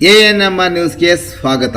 ANMR ನ್ಯೂಸ್ಗೆ ಸ್ವಾಗತ.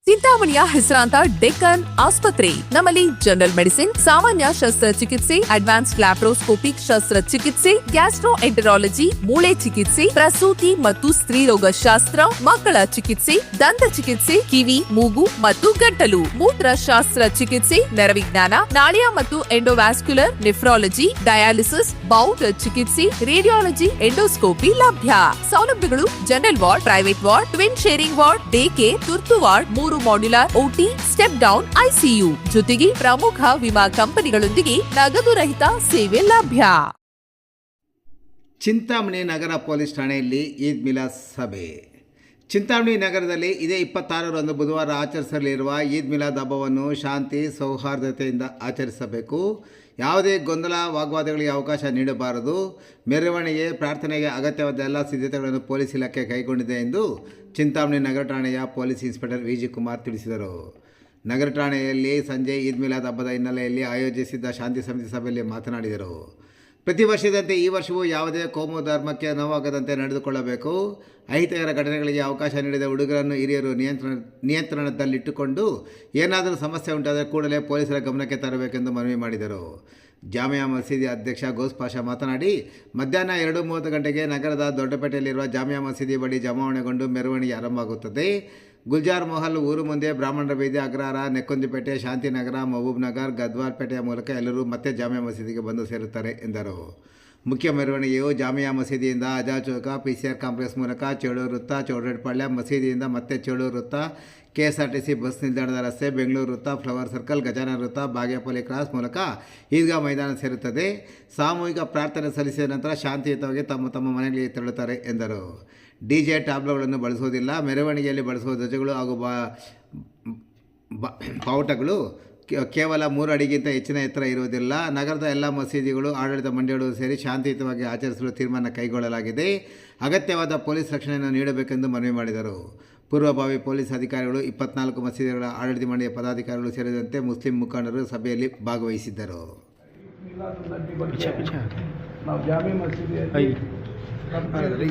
ಚಿಂತಾಮಣಿಯ ಹೆಸರಾಂತ ಡೆಕ್ಕನ್ ಆಸ್ಪತ್ರೆ. ನಮ್ಮಲ್ಲಿ ಜನರಲ್ ಮೆಡಿಸಿನ್, ಸಾಮಾನ್ಯ ಶಸ್ತ್ರಚಿಕಿತ್ಸೆ, ಅಡ್ವಾನ್ಸ್ ಲ್ಯಾಪ್ರೋಸ್ಕೋಪಿಕ್ ಶಸ್ತ್ರಚಿಕಿತ್ಸೆ, ಗ್ಯಾಸ್ಟ್ರೋಎಂಟರಾಲಜಿ, ಮೂಳೆ ಚಿಕಿತ್ಸೆ, ಪ್ರಸೂತಿ ಮತ್ತು ಸ್ತ್ರೀರೋಗ ಶಾಸ್ತ್ರ, ಮಕ್ಕಳ ಚಿಕಿತ್ಸೆ, ದಂತ ಚಿಕಿತ್ಸೆ, ಕಿವಿ, ಮೂಗು ಮತ್ತು ಗಂಟಲು, ಮೂತ್ರಶಾಸ್ತ್ರ ಚಿಕಿತ್ಸೆ, ನರವಿಜ್ಞಾನ, ನಾಳಿಯ ಮತ್ತು ಎಂಡೋವ್ಯಾಸ್ಕ್ಯುಲರ್, ನೆಫ್ರಾಲಜಿ, ಡಯಾಲಿಸಿಸ್, ಬೌಲ್ ಚಿಕಿತ್ಸೆ, ರೇಡಿಯಾಲಜಿ, ಎಂಡೋಸ್ಕೋಪಿ ಲಭ್ಯ. ಸೌಲಭ್ಯಗಳು: general ward, private ward, twin sharing ward, day care, ತುರ್ತು ward, 3 modular OT, step down ICU, ಜೊತೆಗೆ ಪ್ರಮುಖ ವಿಮಾ ಕಂಪನಿಗಳೊಂದಿಗೆ ನಗದು ರಹಿತ ಸೇವೆ ಲಭ್ಯ. ಚಿಂತಾಮಣಿ ನಗರ ಪೊಲೀಸ್ ಠಾಣೆಯಲ್ಲಿ ಈದ್ ಮಿಲಾದ್ ಸಭೆ. ಚಿಂತಾಮಣಿ ನಗರದಲ್ಲಿ ಇದೇ 26ರಂದು ಬುಧವಾರ ಆಚರಿಸಲಿರುವ ಈದ್ ಮಿಲಾದ್ ಹಬ್ಬವನ್ನು ಶಾಂತಿ ಸೌಹಾರ್ದತೆಯಿಂದ ಆಚರಿಸಬೇಕು. ಯಾವುದೇ ಗೊಂದಲ ವಾಗ್ವಾದಗಳಿಗೆ ಅವಕಾಶ ನೀಡಬಾರದು. ಮೆರವಣಿಗೆ, ಪ್ರಾರ್ಥನೆಗೆ ಅಗತ್ಯವಾದ ಎಲ್ಲ ಸಿದ್ಧತೆಗಳನ್ನು ಪೊಲೀಸ್ ಇಲಾಖೆ ಕೈಗೊಂಡಿದೆ ಎಂದು ಚಿಂತಾಮಣಿ ನಗರ ಠಾಣೆಯ ಪೊಲೀಸ್ ಇನ್ಸ್ಪೆಕ್ಟರ್ VG ಕುಮಾರ್ ತಿಳಿಸಿದರು. ನಗರ ಠಾಣೆಯಲ್ಲಿ ಸಂಜೆ ಈದ್ ಮಿಲಾದ್ ಹಬ್ಬದ ಹಿನ್ನೆಲೆಯಲ್ಲಿ ಆಯೋಜಿಸಿದ್ದ ಶಾಂತಿ ಸಮಿತಿ ಸಭೆಯಲ್ಲಿ ಮಾತನಾಡಿದರು. ಪ್ರತಿ ವರ್ಷದಂತೆ ಈ ವರ್ಷವೂ ಯಾವುದೇ ಕೋಮು ಧರ್ಮಕ್ಕೆ ನೋವಾಗದಂತೆ ನಡೆದುಕೊಳ್ಳಬೇಕು. ಅಹಿತಕರ ಘಟನೆಗಳಿಗೆ ಅವಕಾಶ ನೀಡಿದ ಹುಡುಗರನ್ನು ಹಿರಿಯರು ನಿಯಂತ್ರಣದಲ್ಲಿಟ್ಟುಕೊಂಡು ಏನಾದರೂ ಸಮಸ್ಯೆ ಉಂಟಾದರೆ ಕೂಡಲೇ ಪೊಲೀಸರ ಗಮನಕ್ಕೆ ತರಬೇಕೆಂದು ಮನವಿ ಮಾಡಿದರು. ಜಾಮಿಯಾ ಮಸೀದಿ ಅಧ್ಯಕ್ಷ ಗೋಸ್ ಪಾಷಾ ಮಾತನಾಡಿ, ಮಧ್ಯಾಹ್ನ 2:30 ಗಂಟೆಗೆ ನಗರದ ದೊಡ್ಡಪೇಟೆಯಲ್ಲಿರುವ ಜಾಮಿಯಾ ಮಸೀದಿ ಬಳಿ ಜಮಾವಣೆಗೊಂಡು ಮೆರವಣಿಗೆ ಆರಂಭವಾಗುತ್ತದೆ. ಗುಲ್ಜಾರ್ ಮೊಹಲ್ ಊರು ಮುಂದೆ ಬ್ರಾಹ್ಮಣರ ಬೀದಿ, ಅಗ್ರಹಾರ, ನೆಕ್ಕೊಂದಿಪೇಟೆ, ಶಾಂತಿನಗರ, ಮಹಬೂಬ್ ನಗರ್, ಗದ್ವಾಲ್ಪೇಟೆಯ ಮೂಲಕ ಎಲ್ಲರೂ ಮತ್ತೆ ಜಾಮಿಯಾ ಮಸೀದಿಗೆ ಬಂದು ಸೇರುತ್ತಾರೆ ಎಂದರು. ಮುಖ್ಯ ಮೆರವಣಿಗೆಯು ಜಾಮಿಯಾ ಮಸೀದಿಯಿಂದ ಆಜಾದ್ ಚೌಕ, PCR ಕಾಂಪ್ಲೆಕ್ಸ್ ಮೂಲಕ ಚೇಳೂರು ವೃತ್ತ, ಚೌಡೇಟ್ಪಾಳ್ಯ, ಮಸೀದಿಯಿಂದ ಮತ್ತೆ ಚೇಳೂರು ವೃತ್ತ, KSRTC ಬಸ್ ನಿಲ್ದಾಣದ ರಸ್ತೆ, ಬೆಂಗಳೂರು ವೃತ್ತ, ಫ್ಲವರ್ ಸರ್ಕಲ್, ಗಜಾನನ ವೃತ್ತ, ಬಾಗೇಪಲ್ಲಿ ಕ್ರಾಸ್ ಮೂಲಕ ಈದ್ಗಾ ಮೈದಾನ ಸೇರುತ್ತದೆ. ಸಾಮೂಹಿಕ ಪ್ರಾರ್ಥನೆ ಸಲ್ಲಿಸಿದ ನಂತರ ಶಾಂತಿಯುತವಾಗಿ ತಮ್ಮ ಮನೆಗಳಿಗೆ ತೆರಳುತ್ತಾರೆ ಎಂದರು. DJ ಟ್ಯಾಬ್ಲೋಗಳನ್ನು ಬಳಸುವುದಿಲ್ಲ. ಮೆರವಣಿಗೆಯಲ್ಲಿ ಬಳಸುವ ಧ್ವಜಗಳು ಹಾಗೂ ಬಾವುಟಗಳು ಕೇವಲ 3 ಅಡಿಗಿಂತ ಹೆಚ್ಚಿನ ಎತ್ತರ ಇರುವುದಿಲ್ಲ. ನಗರದ ಎಲ್ಲ ಮಸೀದಿಗಳು, ಆಡಳಿತ ಮಂಡಳಿಗಳು ಸೇರಿ ಶಾಂತಿಯುತವಾಗಿ ಆಚರಿಸಲು ತೀರ್ಮಾನ ಕೈಗೊಳ್ಳಲಾಗಿದೆ. ಅಗತ್ಯವಾದ ಪೊಲೀಸ್ ರಕ್ಷಣೆಯನ್ನು ನೀಡಬೇಕೆಂದು ಮನವಿ ಮಾಡಿದರು. ಪೂರ್ವಭಾವಿ ಪೊಲೀಸ್ ಅಧಿಕಾರಿಗಳು, 24 ಮಸೀದಿಗಳ ಆಡಳಿತ ಮಂಡಳಿಯ ಪದಾಧಿಕಾರಿಗಳು ಸೇರಿದಂತೆ ಮುಸ್ಲಿಂ ಮುಖಂಡರು ಸಭೆಯಲ್ಲಿ ಭಾಗವಹಿಸಿದ್ದರು. ನಾವು ಜಾಮಿ ಮಸೀದಿಯಲ್ಲಿ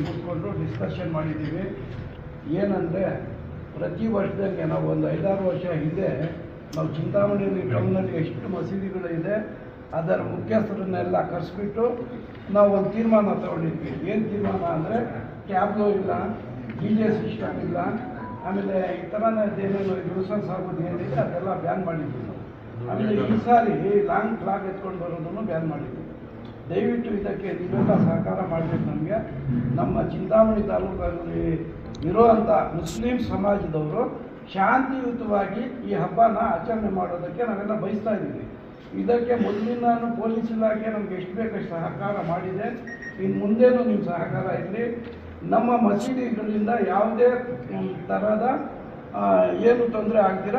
ಕೂತ್ಕೊಂಡು ಡಿಸ್ಕಷನ್ ಮಾಡಿದ್ದೀವಿ. ಏನಂದರೆ, ಪ್ರತಿ ವರ್ಷದಂಗೆ ನಾವು ಒಂದು 5-6 ವರ್ಷ ಹಿಂದೆ ನಾವು ಚಿಂತಾಮಣಿಯಲ್ಲಿ ಟೌನಲ್ಲಿ ಎಷ್ಟು ಮಸೀದಿಗಳಿದೆ ಅದರ ಮುಖ್ಯಸ್ಥರನ್ನೆಲ್ಲ ಕರೆಸ್ಬಿಟ್ಟು ನಾವು ಒಂದು ತೀರ್ಮಾನ ತಗೊಂಡಿದ್ವಿ. ಏನು ತೀರ್ಮಾನ ಅಂದರೆ, ಟ್ಯಾಬ್ಲೋ ಇಲ್ಲ, DJ ಸಿಸ್ಟಮ್ ಇಲ್ಲ, ಆಮೇಲೆ ಈ ಥರನೇನೇನು ನ್ಯೂಸನ್ಸ್ ಆಗೋದು ಏನಿದೆ ಅದೆಲ್ಲ ಬ್ಯಾನ್ ಮಾಡಿದ್ವಿ ನಾವು. ಆಮೇಲೆ ಈ ಸಾರಿ ಲಾಂಗ್ ಫ್ಲಾಗ್ ಎತ್ಕೊಂಡು ಬರೋದನ್ನು ಬ್ಯಾನ್ ಮಾಡಿದ್ವಿ. ದಯವಿಟ್ಟು ಇದಕ್ಕೆ ನೀವೆಲ್ಲ ಸಹಕಾರ ಮಾಡಬೇಕು. ನಮಗೆ ನಮ್ಮ ಚಿಂತಾಮಣಿ ತಾಲೂಕಲ್ಲಿ ಇರುವಂಥ ಮುಸ್ಲಿಂ ಸಮಾಜದವರು ಶಾಂತಿಯುತವಾಗಿ ಈ ಹಬ್ಬನ ಆಚರಣೆ ಮಾಡೋದಕ್ಕೆ ನಾವೆಲ್ಲ ಬಯಸ್ತಾ ಇದ್ದೀವಿ. ಇದಕ್ಕೆ ಮೊದಲಿಂದ ಪೊಲೀಸ್ ಇಲಾಖೆ ನಮಗೆ ಎಷ್ಟು ಬೇಕಷ್ಟು ಸಹಕಾರ ಮಾಡಿದೆ. ಇನ್ನು ಮುಂದೇನೂ ನಿಮ್ಮ ಸಹಕಾರ ಇರಲಿ. ನಮ್ಮ ಮಸೀದಿಗಳಿಂದ ಯಾವುದೇ ಥರದ ಏನು ತೊಂದರೆ ಆಗ್ದಿರ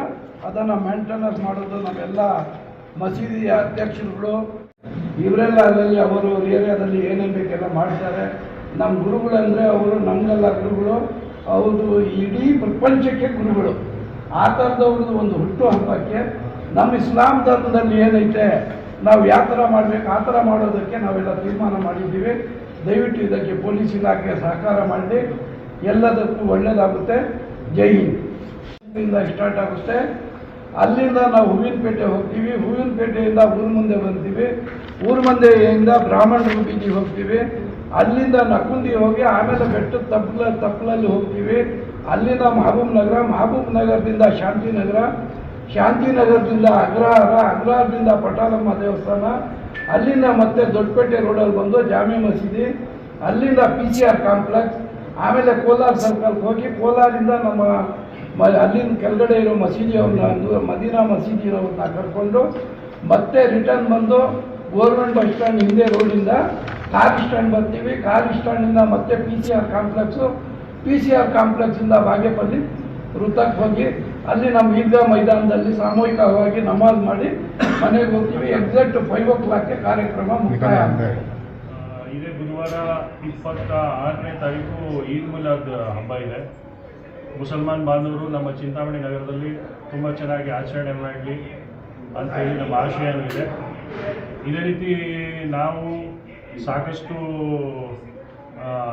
ಅದನ್ನು ಮೇಂಟೆನೆನ್ಸ್ ಮಾಡೋದು ನಮ್ಮೆಲ್ಲ ಮಸೀದಿಯ ಅಧ್ಯಕ್ಷರುಗಳು ಇವರೆಲ್ಲ ಅದರಲ್ಲಿ ಅವರು ಏರಿಯಾದಲ್ಲಿ ಏನೇನು ಬೇಕೆಲ್ಲ ಮಾಡ್ತಾರೆ. ನಮ್ಮ ಗುರುಗಳಂದರೆ ಅವರು ನಮಗೆಲ್ಲ ಗುರುಗಳು, ಅವರು ಇಡೀ ಪ್ರಪಂಚಕ್ಕೆ ಗುರುಗಳು. ಆ ಥರದವ್ರದ್ದು ಒಂದು ಹುಟ್ಟು ಹಬ್ಬಕ್ಕೆ ನಮ್ಮ ಇಸ್ಲಾಂ ಧರ್ಮದಲ್ಲಿ ಏನೈತೆ ನಾವು ಯಾವ ಥರ ಮಾಡಬೇಕು ಆ ಥರ ಮಾಡೋದಕ್ಕೆ ನಾವೆಲ್ಲ ತೀರ್ಮಾನ ಮಾಡಿದ್ದೀವಿ. ದಯವಿಟ್ಟು ಇದಕ್ಕೆ ಪೊಲೀಸ್ ಇಲಾಖೆ ಸಹಕಾರ ಮಾಡಿ, ಎಲ್ಲದಕ್ಕೂ ಒಳ್ಳೆಯದಾಗುತ್ತೆ. ಜೈ ಹಿಂದ್. ಸ್ಟಾರ್ಟ್ ಆಗುತ್ತೆ. ಅಲ್ಲಿಂದ ನಾವು ಹೂವಿನಪೇಟೆ ಹೋಗ್ತೀವಿ. ಹೂವಿನಪೇಟೆಯಿಂದ ಊರು ಮುಂದೆ ಬರ್ತೀವಿ. ಊರು ಮುಂದೆಯಿಂದ ಬ್ರಾಹ್ಮಣರ ಬೀದಿಗೆ ಹೋಗ್ತೀವಿ. ಅಲ್ಲಿಂದ ನಕುಂದಿ ಹೋಗಿ ಆಮೇಲೆ ಬೆಟ್ಟದ ತಪ್ಪಲಲ್ಲಿ ಹೋಗ್ತೀವಿ. ಅಲ್ಲಿಂದ ಮಹಬೂಬ್ ನಗರ, ಮಹಬೂಬ್ ನಗರದಿಂದ ಶಾಂತಿನಗರ, ಶಾಂತಿನಗರದಿಂದ ಅಗ್ರಹಾರ, ಅಗ್ರಹಾರದಿಂದ ಪಟಾಲಮ್ಮ ದೇವಸ್ಥಾನ, ಅಲ್ಲಿಂದ ಮತ್ತೆ ದೊಡ್ಡಪೇಟೆ ರೋಡಲ್ಲಿ ಬಂದು ಜಾಮಿ ಮಸೀದಿ, ಅಲ್ಲಿಂದ PCR ಕಾಂಪ್ಲೆಕ್ಸ್, ಆಮೇಲೆ ಕೋಲಾರ ಸರ್ಕಲ್ಗೆ ಹೋಗಿ ಕೋಲಾರಿಂದ ನಮ್ಮ ಅಲ್ಲಿಂದ ಕೆಳಗಡೆ ಇರೋ ಮಸೀದಿಯವ್ರನ್ನ, ಮದೀನಾ ಮಸೀದಿ ಇರೋವ್ರನ್ನ ಕರ್ಕೊಂಡು ಮತ್ತೆ ರಿಟರ್ನ್ ಬಂದು ಗೌರ್ಮೆಂಟ್ ಬಸ್ ಸ್ಟ್ಯಾಂಡ್ ಹಿಂದೆ ರೋಡಿಂದ ಕಾರ್ ಸ್ಟ್ಯಾಂಡ್ ಬರ್ತೀವಿ. ಕಾರ್ ಸ್ಟ್ಯಾಂಡಿಂದ ಮತ್ತೆ PCR ಕಾಂಪ್ಲೆಕ್ಸಿಂದ ಬಾಗೇಪಲ್ಲಿ ವೃತ್ತಕ್ಕೆ ಹೋಗಿ ಅಲ್ಲಿ ನಮ್ಮ ಈದ್ಗಾ ಮೈದಾನದಲ್ಲಿ ಸಾಮೂಹಿಕವಾಗಿ ನಮಾಜ್ ಮಾಡಿ ಮನೆಗೆ ಹೋಗ್ತೀವಿ. ಎಕ್ಸಾಕ್ಟ್ 5 o'clockಗೆ ಕಾರ್ಯಕ್ರಮ ಮುಕ್ತಾಯ ಆಗ್ತದೆ. ಇದೇ ಬುಧವಾರ 26ನೇ ತಾರೀಕು ಈದ್ ಮಿಲಾದ್ ಹಬ್ಬ ಇದೆ. ಮುಸಲ್ಮಾನ್ ಬಾಂಧವರು ನಮ್ಮ ಚಿಂತಾಮಣಿ ನಗರದಲ್ಲಿ ತುಂಬ ಚೆನ್ನಾಗಿ ಆಚರಣೆ ಮಾಡಲಿ ಅಂತೇಳಿ ನಮ್ಮ ಆಶಯವೂ ಇದೆ. ಇದೇ ರೀತಿ ನಾವು ಸಾಕಷ್ಟು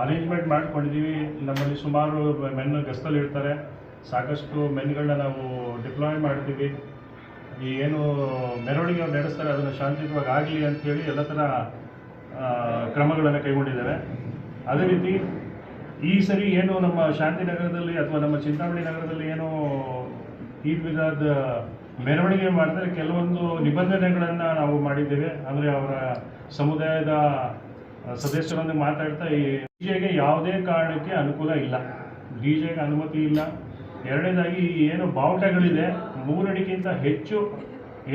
ಅರೇಂಜ್ಮೆಂಟ್ ಮಾಡ್ಕೊಂಡಿದ್ದೀವಿ. ನಮ್ಮಲ್ಲಿ ಸುಮಾರು ಮೆನ್ ಗಸ್ತಲ್ಲಿ ಇರ್ತಾರೆ, ಸಾಕಷ್ಟು ಮೆನ್ಗಳನ್ನ ನಾವು ಡಿಪ್ಲಾಯ್ ಮಾಡ್ತೀವಿ. ಈ ಏನು ಮೆರವಣಿಗೆ ಅವ್ರು ನಡೆಸ್ತಾರೆ ಅದನ್ನು ಶಾಂತಿಯುತವಾಗಿ ಆಗಲಿ ಅಂಥೇಳಿ ಎಲ್ಲ ಥರ ಕ್ರಮಗಳನ್ನು ಕೈಗೊಂಡಿದ್ದೇವೆ. ಅದೇ ರೀತಿ ಈ ಸರಿ ಏನು ನಮ್ಮ ಶಾಂತಿನಗರದಲ್ಲಿ ಅಥವಾ ನಮ್ಮ ಚಿಂತಾಮಣಿ ನಗರದಲ್ಲಿ ಏನು ಈದ್ ಮಿಲಾದ್ ಮೆರವಣಿಗೆ ಮಾಡ್ತಾರೆ, ಕೆಲವೊಂದು ನಿಬಂಧನೆಗಳನ್ನು ನಾವು ಮಾಡಿದ್ದೇವೆ. ಅಂದರೆ ಅವರ ಸಮುದಾಯದ ಸದಸ್ಯರೊಂದಿಗೆ ಮಾತಾಡ್ತಾ ಈ ಡಿಜೆಗೆ ಯಾವುದೇ ಕಾರಣಕ್ಕೆ ಅನುಕೂಲ ಇಲ್ಲ, ಡಿಜೆಗೆ ಅನುಮತಿ ಇಲ್ಲ. ಎರಡನೇದಾಗಿ ಏನು ಬಾವುಟಗಳಿದೆ 3 ಅಡಿಗಿಂತ ಹೆಚ್ಚು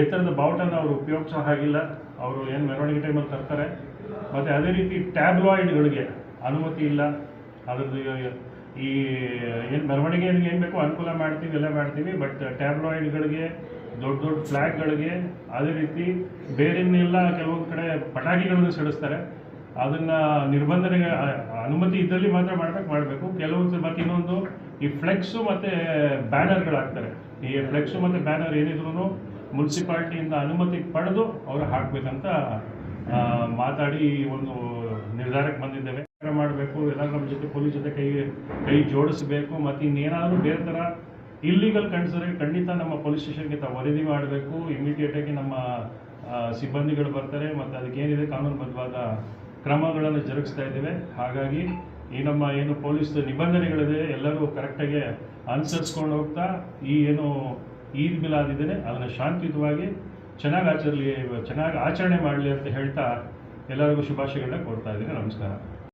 ಎತ್ತರದ ಬಾವುಟನ ಅವರು ಉಪಯೋಗಿಸೋ ಹಾಗಿಲ್ಲ, ಅವರು ಏನು ಮೆರವಣಿಗೆ ಟೈಮಲ್ಲಿ ತರ್ತಾರೆ. ಮತ್ತು ಅದೇ ರೀತಿ ಟ್ಯಾಬ್ಲಾಯ್ಡ್ಗಳಿಗೆ ಅನುಮತಿ ಇಲ್ಲ. ಅದ್ರದ್ದು ಈ ಏನು ಮೆರವಣಿಗೆ ಏನು ಬೇಕೋ ಅನುಕೂಲ ಮಾಡ್ತೀವಿ, ಎಲ್ಲ ಮಾಡ್ತೀವಿ. ಬಟ್ ಟ್ಯಾಬ್ಲಾಯ್ಡ್ಗಳಿಗೆ, ದೊಡ್ಡ ದೊಡ್ಡ ಫ್ಲ್ಯಾಗ್ಗಳಿಗೆ, ಅದೇ ರೀತಿ ಬೇರೆನ್ನೆಲ್ಲ ಕೆಲವೊಂದು ಕಡೆ ಪಟಾಕಿಗಳನ್ನು ಸಿಡಿಸ್ತಾರೆ. ಅದನ್ನು ನಿರ್ಬಂಧನೆಗೆ ಅನುಮತಿ ಇದ್ದಲ್ಲಿ ಮಾತ್ರ ಮಾಡಬೇಕು. ಕೆಲವೊಂದು ಮತ್ತು ಇನ್ನೊಂದು ಈ ಫ್ಲೆಕ್ಸು ಮತ್ತು ಬ್ಯಾನರ್ಗಳಾಗ್ತಾರೆ. ಈ ಫ್ಲೆಕ್ಸು ಮತ್ತು ಬ್ಯಾನರ್ ಏನಿದ್ರು ಮುನ್ಸಿಪಾಲ್ಟಿಯಿಂದ ಅನುಮತಿ ಪಡೆದು ಅವರು ಹಾಕಬೇಕಂತ ಮಾತಾಡಿ ಒಂದು ನಿರ್ಧಾರಕ್ಕೆ ಬಂದಿದ್ದೇವೆ. ಮಾಡಬೇಕು, ಎಲ್ಲರೂ ನಮ್ಮ ಜೊತೆ ಪೊಲೀಸ್ ಜೊತೆ ಕೈ ಜೋಡಿಸಬೇಕು. ಮತ್ತು ಇನ್ನೇನಾದರೂ ಬೇರೆ ಥರ ಇಲ್ಲಿಗಲ್ ಕಂಡಿಸಿದ್ರೆ ಖಂಡಿತ ನಮ್ಮ ಪೊಲೀಸ್ ಸ್ಟೇಷನ್ಗೆ ವರದಿ ಮಾಡಬೇಕು. ಇಮಿಡಿಯೇಟಾಗಿ ನಮ್ಮ ಸಿಬ್ಬಂದಿಗಳು ಬರ್ತಾರೆ ಮತ್ತು ಅದಕ್ಕೇನಿದೆ ಕಾನೂನುಬದ್ಧವಾದ ಕ್ರಮಗಳನ್ನು ಜರುಗಿಸ್ತಾ ಇದ್ದೇವೆ. ಹಾಗಾಗಿ ಈ ನಮ್ಮ ಏನು ಪೊಲೀಸ್ ನಿಬಂಧನೆಗಳಿದೆ ಎಲ್ಲರೂ ಕರೆಕ್ಟಾಗಿ ಅನುಸರಿಸ್ಕೊಂಡು ಹೋಗ್ತಾ ಈ ಏನು ಈದ್ ಮಿಲಾದ್ ಇದೆ ಅದನ್ನು ಶಾಂತಿಯುತವಾಗಿ ಚೆನ್ನಾಗಿ ಆಚರಣೆ ಮಾಡಲಿ ಅಂತ ಹೇಳ್ತಾ ಎಲ್ಲರಿಗೂ ಶುಭಾಶಯಗಳನ್ನ ಕೋರ್ತಾ ಇದ್ದೀನಿ. ನಮಸ್ಕಾರ.